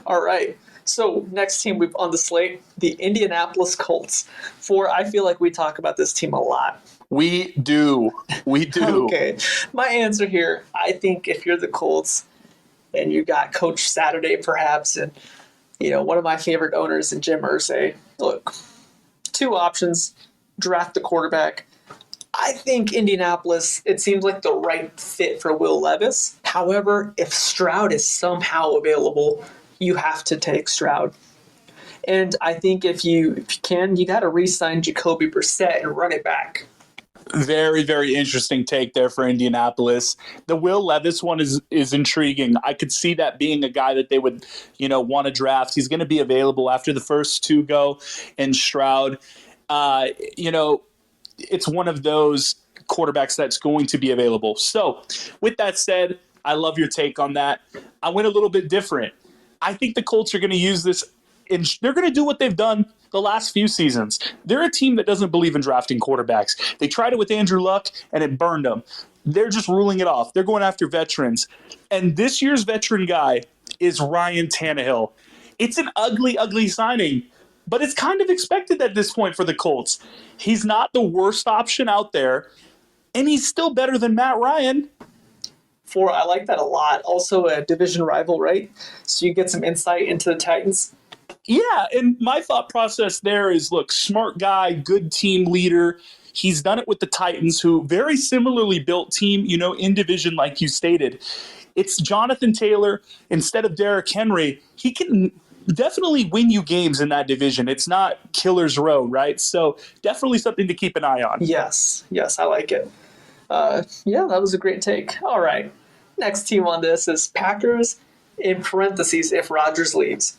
All right. So next team we've on the slate, the Indianapolis Colts. For I feel like we talk about this team a lot. We do. We do. Okay. My answer here, I think if you're the Colts and you got Coach Saturday perhaps, and one of my favorite owners in Jim Irsay, look, two options, draft the quarterback. I think Indianapolis, it seems like the right fit for Will Levis. However, if Stroud is somehow available, you have to take Stroud. And I think if you can, you got to re-sign Jacoby Brissett and run it back. Very, very interesting take there for Indianapolis. The Will Levis one is intriguing. I could see that being a guy that they would, want to draft. He's going to be available after the first two go, and Stroud, it's one of those quarterbacks that's going to be available. So, with that said, I love your take on that. I went a little bit different. I think the Colts are going to use this, and they're going to do what they've done the last few seasons. They're a team that doesn't believe in drafting quarterbacks. They tried it with Andrew Luck, and it burned them. They're just ruling it off. They're going after veterans. And this year's veteran guy is Ryan Tannehill. It's an ugly, ugly signing, but it's kind of expected at this point for the Colts. He's not the worst option out there, and he's still better than Matt Ryan. Forr, I like that a lot. Also a division rival, right? So you get some insight into the Titans. Yeah, and my thought process there is, look, smart guy, good team leader. He's done it with the Titans, who very similarly built team, in division like you stated. It's Jonathan Taylor instead of Derrick Henry. He can definitely win you games in that division. It's not killer's row, right? So definitely something to keep an eye on. Yes, I like it. Yeah, that was a great take. All right, next team on this is Packers, in parentheses, if Rodgers leaves.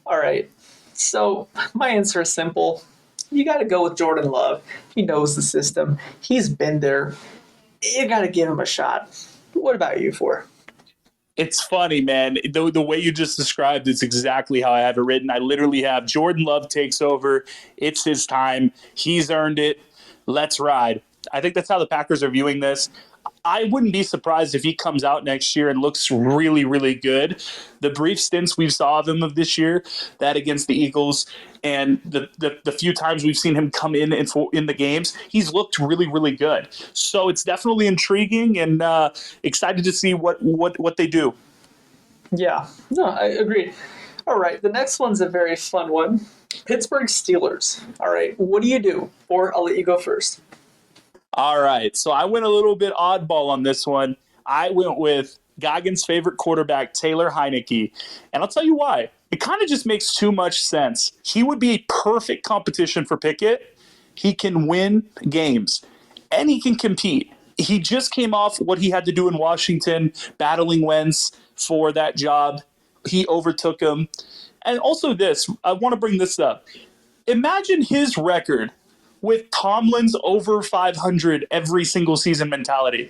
All right, so my answer is simple. You got to go with Jordan Love. He knows the system. He's been there. You got to give him a shot. What about you, Forr? It's funny, man. The way you just described it's exactly how I have it written. I literally have Jordan Love takes over. It's his time. He's earned it. Let's ride. I think that's how the Packers are viewing this. I wouldn't be surprised if he comes out next year and looks really, really good. The brief stints we saw of him of this year, that against the Eagles, and the few times we've seen him come in the games, he's looked really, really good. So it's definitely intriguing and excited to see what they do. Yeah, no, I agree. All right, the next one's a very fun one. Pittsburgh Steelers. All right, what do you do? Or I'll let you go first. All right, so I went a little bit oddball on this one. I went with Gagan's favorite quarterback, Taylor Heinicke. And I'll tell you why. It kind of just makes too much sense. He would be a perfect competition for Pickett. He can win games, and he can compete. He just came off what he had to do in Washington, battling Wentz for that job. He overtook him. And also this, I want to bring this up. Imagine his record with Tomlin's over 500 every single season mentality.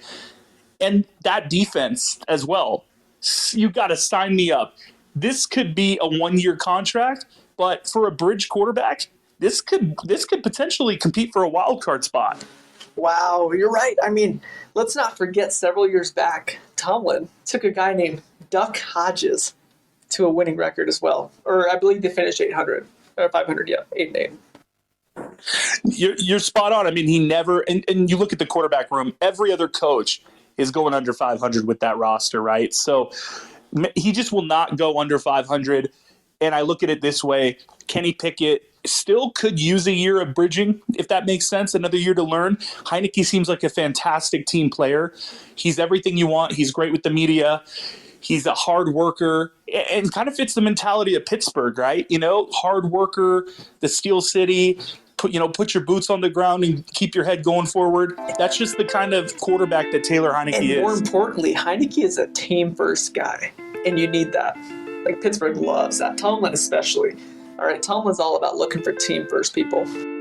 And that defense as well. You got to sign me up. This could be a one-year contract, but for a bridge quarterback, this could potentially compete for a wild card spot. Wow, you're right. I mean, let's not forget several years back, Tomlin took a guy named Duck Hodges to a winning record as well. Or I believe they finished 800 or 500, yeah, 8-8. You're spot on. I mean, he never – and you look at the quarterback room, every other coach is going under 500 with that roster, right? So he just will not go under 500. And I look at it this way. Kenny Pickett still could use a year of bridging, if that makes sense, another year to learn. Heinicke seems like a fantastic team player. He's everything you want. He's great with the media. He's a hard worker and kind of fits the mentality of Pittsburgh, right? Hard worker, the Steel City – put your boots on the ground and keep your head going forward. That's just the kind of quarterback that Taylor Heinicke is. And more importantly, Heinicke is a team-first guy, and you need that. Like, Pittsburgh loves that. Tomlin especially. All right, Tomlin's all about looking for team-first people.